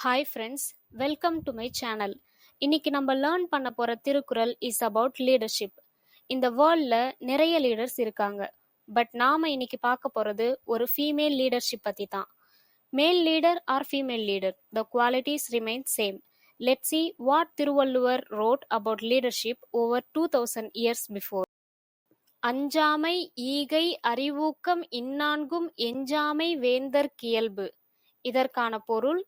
Hi friends, welcome to my channel. இன்னைக்கு நம்ம learn பண்ண போற திருக்குறள் இஸ் அபவுட் லீடர்ஷிப். இந்த வேர்ல்ட்ல நிறைய லீடர்ஸ் இருக்காங்க, பட் நாம இன்னைக்கு பார்க்க போறது ஒரு ஃபீமேல் லீடர்ஷிப் பத்தி தான். மேல் leader or female leader, the qualities remain same. Let's see what Thiruvalluvar wrote about leadership over 2000 years before. அஞ்சாமை ஈகை அறிவூக்கம் இந்நான்கும் எஞ்சாமை வேந்தர்க்கியல்பு. இதற்கான பொருள்: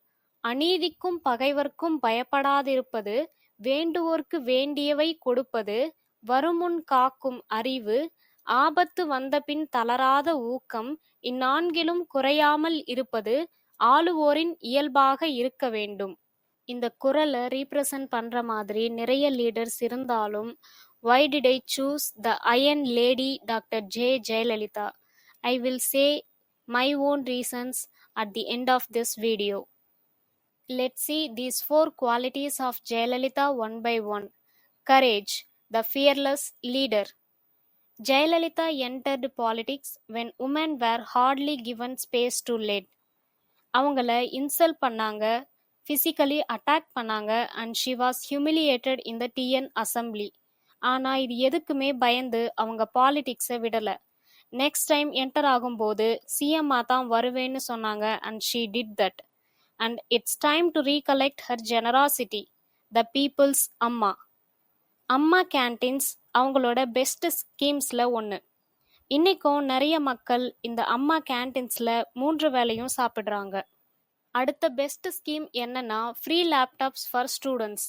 அநீதிக்கும் பகைவர்க்கும் பயப்படாதிருப்பது, வேண்டுவோர்க்கு வேண்டியவை கொடுப்பது, வருமுன் காக்கும் அறிவு, ஆபத்து வந்தபின் தளராத ஊக்கம், இந்நான்கிலும் குறையாமல் இருப்பது ஆளுவோரின் இயல்பாக இருக்க வேண்டும். இந்த குறளை ரீப்ரசன்ட் பண்ற மாதிரி நிறைய லீடர்ஸ் இருந்தாலும், why did I choose the Iron Lady Dr. J. Jayalalitha? I will say my own reasons at the end of this video. Let's see these 4 qualities of Jayalalitha one by one. Courage, the fearless leader. Jayalalitha entered politics when women were hardly given space to lead. அவங்கள insult பண்ணாங்க, physically attack பண்ணாங்க, and she was humiliated in the TN assembly. ஆனா இது எதுக்குமே பயந்து அவங்க பாலிடிக்ஸை விடல. Next time enter ஆகும்போது சிஎம்மா தான் வருவேன்னு சொன்னாங்க, and she did that. And it's time to recollect her generosity, the people's Amma. Amma canteens அவங்களோட பெஸ்ட் ஸ்கீம்ஸ்ல ஒன்று. இன்னைக்கும் நிறைய மக்கள் இந்த அம்மா கேன்டீன்ஸ்ல 3 வேளையும் சாப்பிடுறாங்க. அடுத்த பெஸ்ட் ஸ்கீம் என்னன்னா ஃப்ரீ லேப்டாப்ஸ் ஃபார் ஸ்டூடெண்ட்ஸ்.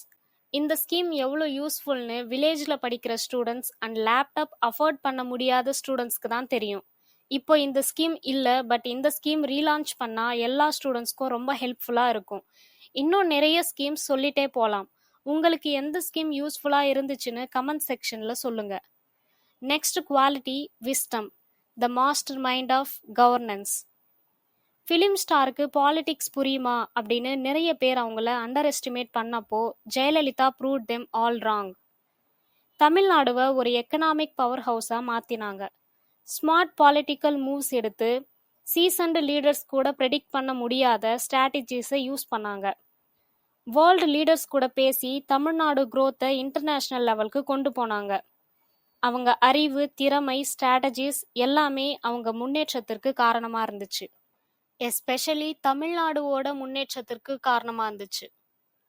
இந்த ஸ்கீம் எவ்வளோ யூஸ்ஃபுல்னு வில்லேஜில் படிக்கிற ஸ்டூடெண்ட்ஸ் அண்ட் லேப்டாப் அஃபோர்ட் பண்ண முடியாத ஸ்டூடெண்ட்ஸ்க்கு தான் தெரியும். இப்போ இந்த ஸ்கீம் இல்லை, பட் இந்த ஸ்கீம் ரீலான்ச் பண்ணால் எல்லா ஸ்டூடெண்ட்ஸ்க்கும் ரொம்ப ஹெல்ப்ஃபுல்லாக இருக்கும். இன்னும் நிறைய ஸ்கீம்ஸ் சொல்லிட்டே போகலாம். உங்களுக்கு எந்த ஸ்கீம் யூஸ்ஃபுல்லாக இருந்துச்சுன்னு கமெண்ட் செக்ஷனில் சொல்லுங்கள். Next quality, wisdom, the mastermind of governance. Film ஸ்டாருக்கு பாலிடிக்ஸ் புரியுமா அப்படின்னு நிறைய பேர் அவங்கள அண்டர் எஸ்டிமேட் பண்ணப்போ Jayalalithaa proved them all wrong. தமிழ்நாடுவை ஒரு எக்கனாமிக் பவர் ஹவுஸாக மாற்றினாங்க. ஸ்மார்ட் பாலிட்டிக்கல் மூவ்ஸ் எடுத்து சீசன்டு லீடர்ஸ் கூட ப்ரெடிக்ட் பண்ண முடியாத ஸ்ட்ராட்டஜிஸை யூஸ் பண்ணாங்க. வேர்ல்டு லீடர்ஸ் கூட பேசி தமிழ்நாடு growth-ஐ இன்டர்நேஷ்னல் லெவலுக்கு கொண்டு போனாங்க. அவங்க அறிவு, திறமை, ஸ்ட்ராட்டஜிஸ் எல்லாமே அவங்க முன்னேற்றத்திற்கு காரணமாக இருந்துச்சு. எஸ்பெஷலி தமிழ்நாடுவோட முன்னேற்றத்திற்கு காரணமாக இருந்துச்சு.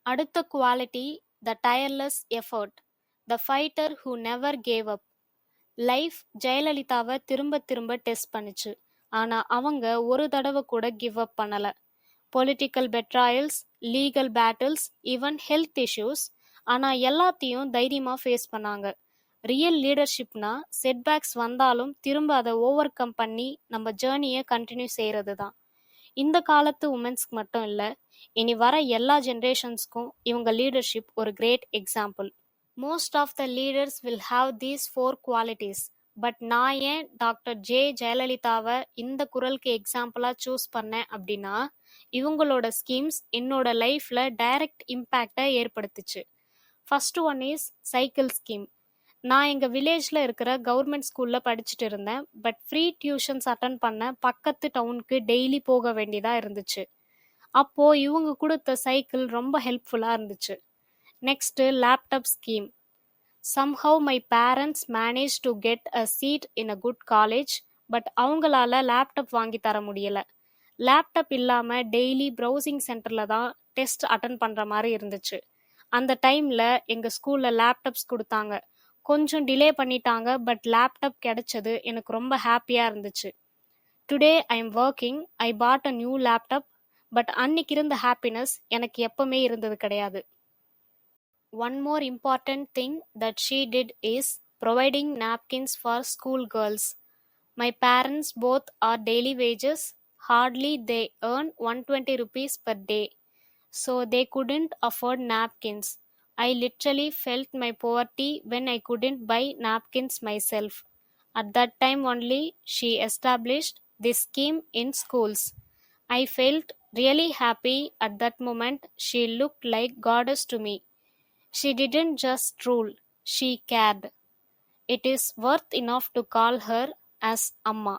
அடுத்த quality, the tireless effort, the fighter who never gave up. Life ஜெயலலிதாவை திரும்ப திரும்ப டெஸ்ட் பண்ணுச்சு, ஆனால் அவங்க ஒரு தடவை கூட கிவ் அப் பண்ணலை. Political betrayals, legal battles, even health issues, ஆனால் எல்லாத்தையும் தைரியமாக ஃபேஸ் பண்ணாங்க. ரியல் லீடர்ஷிப்னா செட்பேக்ஸ் வந்தாலும் திரும்ப அதை ஓவர் கம் பண்ணி நம்ம ஜேர்னியை கண்டினியூ செய்கிறது தான். இந்த காலத்து உமன்ஸ்க்கு மட்டும் இல்லை, இனி வர எல்லா ஜென்ரேஷன்ஸ்க்கும் இவங்க லீடர்ஷிப் ஒரு great example. Most of the leaders will have these 4 qualities. But நான் ஏன் டாக்டர் ஜே ஜெயலலிதாவை இந்த குறளுக்கு எக்ஸாம்பிளாக சூஸ் பண்ணேன் அப்படின்னா, இவங்களோட ஸ்கீம்ஸ் என்னோட லைஃப்பில் டைரக்ட் இம்பேக்டை ஏற்படுத்துச்சு. First one is cycle scheme. நான் எங்கள் வில்லேஜில் இருக்கிற கவர்மெண்ட் ஸ்கூலில் படிச்சுட்டு இருந்தேன், பட் ஃப்ரீ டியூஷன்ஸ் அட்டன் பண்ண பக்கத்து டவுனுக்கு டெய்லி போக வேண்டியதாக இருந்துச்சு. அப்போது இவங்க கொடுத்த சைக்கிள் ரொம்ப ஹெல்ப்ஃபுல்லாக இருந்துச்சு. Next laptop scheme. Somehow my parents manage to get a seat in a good college, but அவங்களால லேப்டாப் வாங்கி தர முடியலை. லேப்டாப் இல்லாமல் டெய்லி ப்ரௌசிங் சென்டரில் தான் டெஸ்ட் அட்டன் பண்ணுற மாதிரி இருந்துச்சு. அந்த டைமில் எங்கள் ஸ்கூலில் லேப்டாப்ஸ் கொடுத்தாங்க. கொஞ்சம் டிலே பண்ணிட்டாங்க, பட் லேப்டாப் கிடைச்சது எனக்கு ரொம்ப ஹாப்பியாக இருந்துச்சு. Today I am working, I bought a new laptop, but அன்னைக்கு இருந்த ஹாப்பினஸ் எனக்கு எப்பவுமே இருந்தது கிடையாது. One more important thing that she did is providing napkins for school girls. My parents both are daily wages, hardly they earn 120 rupees per day, so they couldn't afford napkins. I literally felt my poverty when I couldn't buy napkins myself. At that time only she established this scheme in schools. I felt really happy at that moment. She looked like goddess to me. She didn't just rule, she cared. It is worth enough to call her as Amma.